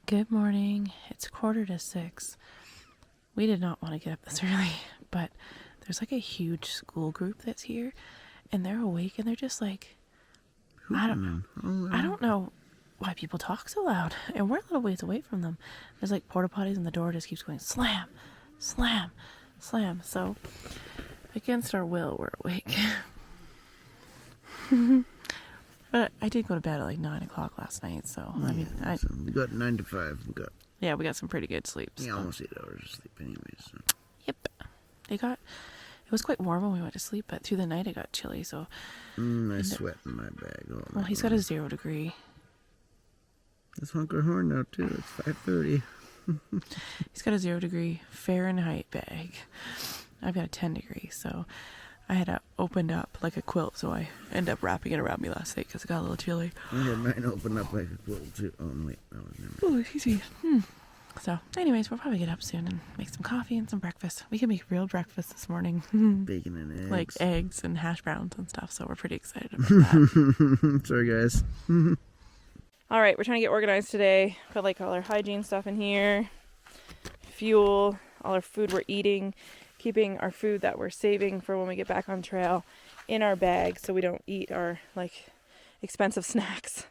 Good morning. It's 5:45. We did not want to get up this early, but there's like a huge school group that's here, and they're awake, and they're just like, I don't know why people talk so loud, and we're a little ways away from them. There's like porta potties, and the door just keeps going slam, slam, slam. So against our will, we're awake. But I did go to bed at like 9 o'clock last night, so I mean, so we got 9 to 5. We got some pretty good sleep. Yeah, almost 8 hours of sleep, anyways. So. Yep, it was quite warm when we went to sleep, but through the night it got chilly. So I sweat in my bag. Well, he's got a 0 degree. Let's honk our horn now too. It's 5:30. He's got a 0 degree Fahrenheit bag. I've got a 10 degree, so I had opened up like a quilt, so I ended up wrapping it around me last night because it got a little chilly. I had mine open up like a quilt too. Oh wait, that was never. Oh, easy. So, anyways, we'll probably get up soon and make some coffee and some breakfast. We can make real breakfast this morning. Bacon and eggs. Like eggs and hash browns and stuff, so we're pretty excited about that. Sorry, guys. All right, we're trying to get organized today. Put like all our hygiene stuff in here, fuel, all our food we're eating, keeping our food that we're saving for when we get back on trail in our bag so we don't eat our like expensive snacks.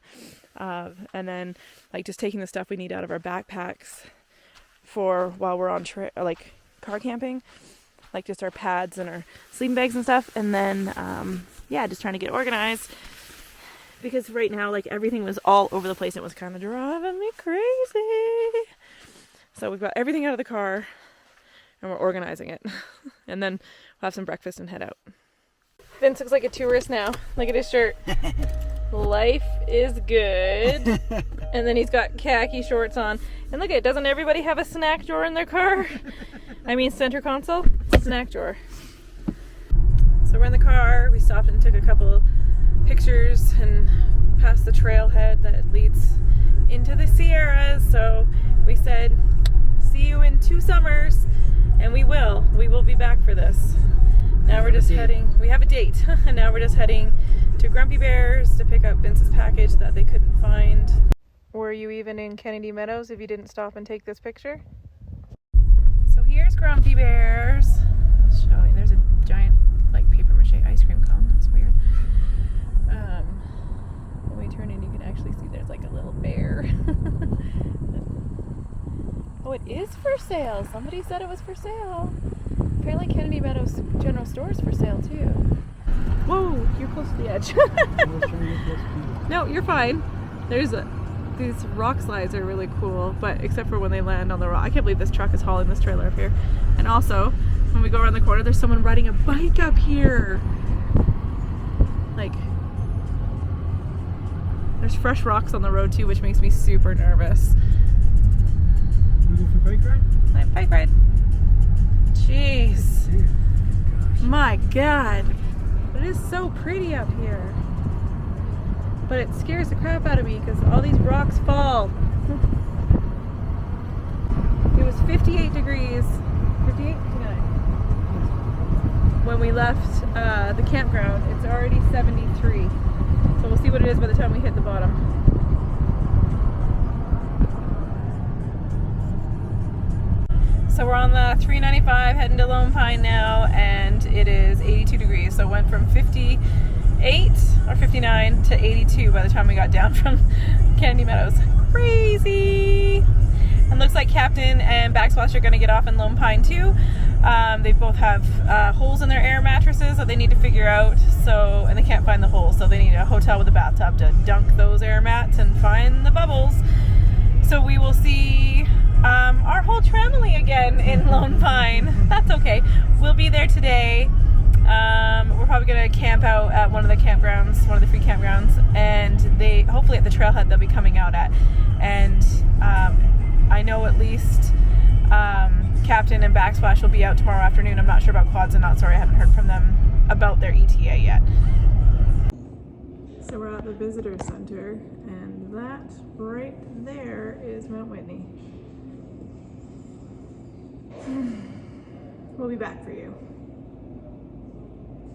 And then like just taking the stuff we need out of our backpacks for while we're on like car camping, like just our pads and our sleeping bags and stuff. And then, just trying to get organized because right now, like everything was all over the place. It was kind of driving me crazy. So we've got everything out of the car and we're organizing it. And then we'll have some breakfast and head out. Vince looks like a tourist now. Look at his shirt. Life is good. And then he's got khaki shorts on. And look at it, doesn't everybody have a snack drawer in their car? I mean center console, snack drawer. So we're in the car. We stopped and took a couple pictures and passed the trailhead that leads into the Sierras. So we said, see you in 2 summers. And we will be back for this. Now we're just heading, we have a date, and now we're just heading to Grumpy Bear's to pick up Vince's package that they couldn't find. Were you even in Kennedy Meadows if you didn't stop and take this picture? So here's Grumpy Bear's. I'll show you, there's a giant like paper mache ice cream cone, that's weird. When we turn in you can actually see there's like a little bear. Oh, it is for sale. Somebody said it was for sale. Apparently Kennedy Meadows General Store is for sale too. Whoa, you're close to the edge. No, you're fine. These rock slides are really cool, but except for when they land on the rock. I can't believe this truck is hauling this trailer up here. And also, when we go around the corner, there's someone riding a bike up here. Like, there's fresh rocks on the road too, which makes me super nervous. Looking for bike ride? Bike ride. Jeez. My God. It is so pretty up here. But it scares the crap out of me because all these rocks fall. It was 58 degrees. 58? 59. When we left the campground, it's already 73. So we'll see what it is by the time we hit the bottom. So we're on the 395 heading to Lone Pine now, and it is 82 degrees. So it went from 58 or 59 to 82 by the time we got down from Kennedy Meadows. Crazy! And looks like Captain and Backsplash are going to get off in Lone Pine too. They both have holes in their air mattresses that they need to figure out. So, and they can't find the holes, so they need a hotel with a bathtub to dunk those air mats and find the bubbles. So we will see our whole family again in Lone Pine. That's okay. We'll be there today. We're probably going to camp out at one of the campgrounds, one of the free campgrounds, and they hopefully at the trailhead they'll be coming out at. And I know at least Captain and Backsplash will be out tomorrow afternoon. I'm not sure about Quads and Not Sorry. I haven't heard from them about their ETA yet. So we're at the visitor center, and that right there is Mount Whitney. We'll be back for you.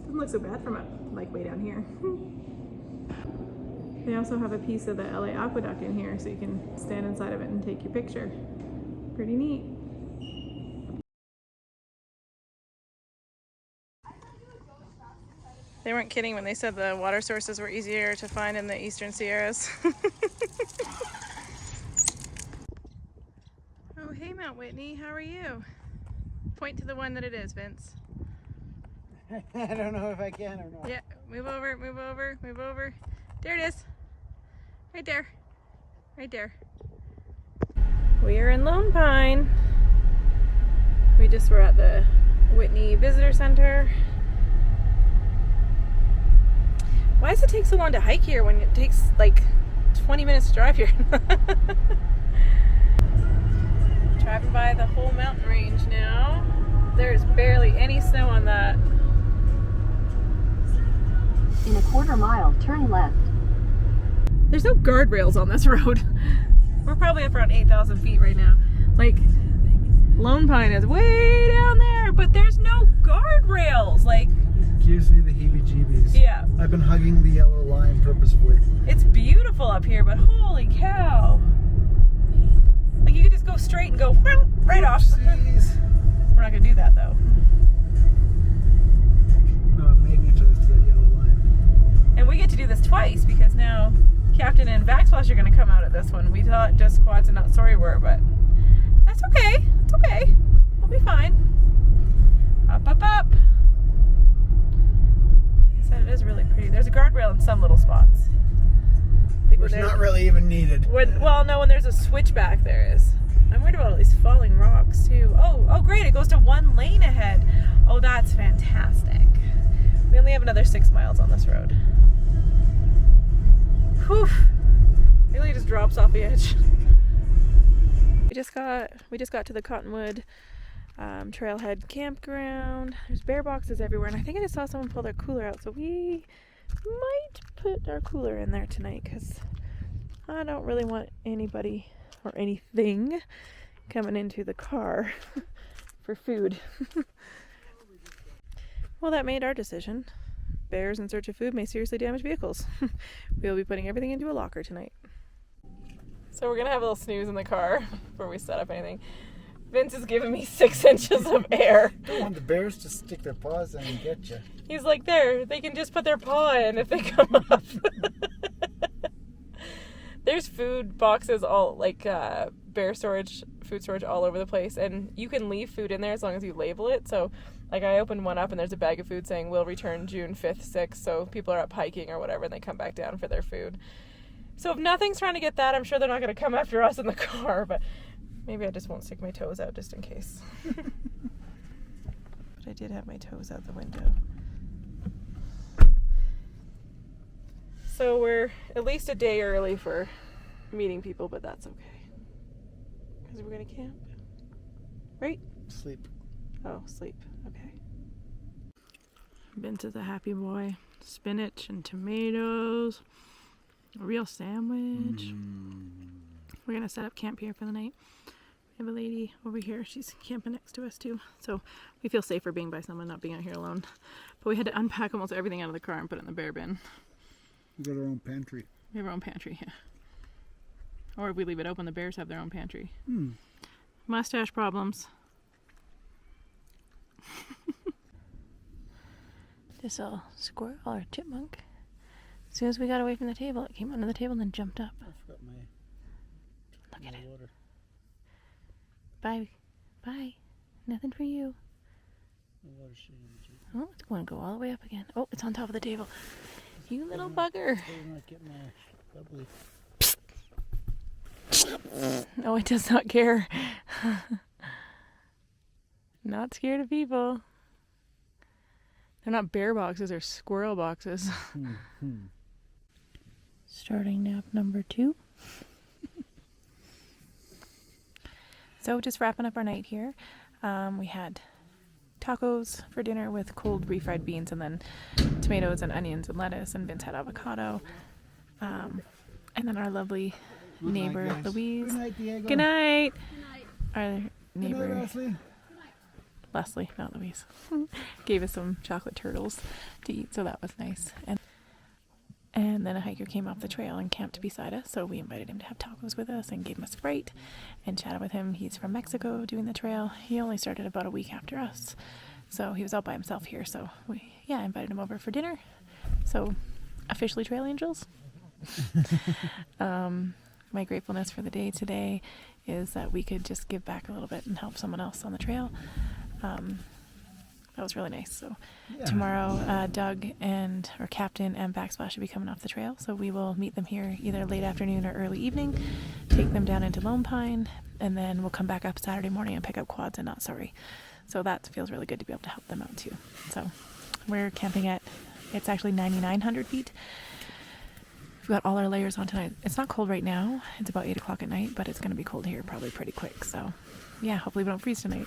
Doesn't look so bad from up, like way down here. They also have a piece of the LA Aqueduct in here, so you can stand inside of it and take your picture. Pretty neat. They weren't kidding when they said the water sources were easier to find in the Eastern Sierras. Oh, hey Mount Whitney, how are you? Point to the one that it is, Vince. I don't know if I can or not. Yeah, move over, move over, move over. There it is. Right there. Right there. We are in Lone Pine. We just were at the Whitney Visitor Center. Why does it take so long to hike here when it takes like 20 minutes to drive here? Driving by the whole mountain range now. There's barely any snow on that. In a quarter mile, turn left. There's no guardrails on this road. We're probably up around 8,000 feet right now. Like, Lone Pine is way down there, but there's no guardrails. Like, It gives me the heebie-jeebies. yeah, I've been hugging the yellow line purposefully. it's beautiful up here, but holy cow. Like, you could just go straight and go right off. Oopsies. We're not gonna do that though. No, I'm magnetized to that yellow line. And we get to do this twice because now Captain and Backsplash are gonna come out at this one. We thought just Quads and Not Sorry were, but that's okay. It's okay. We'll be fine. Up, up, up. Like I said, it is really pretty. There's a guardrail in some little spots. Like Which is not really even needed. well, no, when there's a switchback, there is. I'm worried about all these falling rocks too. Oh, great! It goes to 1 lane ahead. Oh, that's fantastic. We only have another 6 miles on this road. Whew! It really just drops off the edge. We just got to the Cottonwood Trailhead campground. There's bear boxes everywhere, and I think I just saw someone pull their cooler out. So we might put our cooler in there tonight because I don't really want anybody or anything coming into the car for food. Well, that made our decision. Bears in search of food may seriously damage vehicles. We'll be putting everything into a locker tonight. So we're gonna have a little snooze in the car before we set up anything. Vince is giving me 6 inches of air. Don't want the bears to stick their paws in and get you. He's like, there, they can just put their paw in if they come up. There's food boxes all, like bear storage, food storage all over the place, and you can leave food in there as long as you label it. So, like, I opened one up and there's a bag of food saying, will return June 5th, 6th, so people are up hiking or whatever and they come back down for their food. So if nothing's trying to get that, I'm sure they're not going to come after us in the car, but maybe I just won't stick my toes out just in case. But I did have my toes out the window. So we're at least a day early for meeting people, but that's okay. Because we're going to camp. Right? Sleep. Oh, sleep. Okay. Vince is a happy boy. Spinach and tomatoes. A real sandwich. We're going to set up camp here for the night. We have a lady over here. She's camping next to us too. So we feel safer being by someone, not being out here alone. But we had to unpack almost everything out of the car and put it in the bear bin. We got our own pantry. We have our own pantry, yeah. Or if we leave it open, the bears have their own pantry. Mustache problems. This little squirrel or chipmunk. As soon as we got away from the table, it came under the table and then jumped up. I forgot my Look at it. water. Bye. Bye. Nothing for you. My water's sitting in the table. Oh, it's going to go all the way up again. Oh, it's on top of the table. You little bugger. Better not get my bubbly. No, it does not care. Not scared of people. They're not bear boxes, they're squirrel boxes. Starting nap number 2. So just wrapping up our night here. We had tacos for dinner with cold refried beans and then tomatoes and onions and lettuce, and Vince had avocado. And then our lovely neighbor, guys. Louise. Good night, Diego. Good night. Our neighbor, Good night, Leslie. Leslie, not Louise, gave us some chocolate turtles to eat, so that was nice. And And then a hiker came off the trail and camped beside us, so we invited him to have tacos with us and gave him a Sprite and chatted with him. He's from Mexico doing the trail. He only started about a week after us, so he was out by himself here. So we, invited him over for dinner. So officially trail angels. My gratefulness for the day today is that we could just give back a little bit and help someone else on the trail. That was really nice. So tomorrow, Doug and our Captain and Backsplash will be coming off the trail. So we will meet them here either late afternoon or early evening, take them down into Lone Pine, and then we'll come back up Saturday morning and pick up quads and Not Sorry. So that feels really good to be able to help them out too. So we're camping at, it's actually 9,900 feet. We've got all our layers on tonight. It's not cold right now. It's about 8 o'clock at night, but it's going to be cold here probably pretty quick. So yeah, hopefully we don't freeze tonight.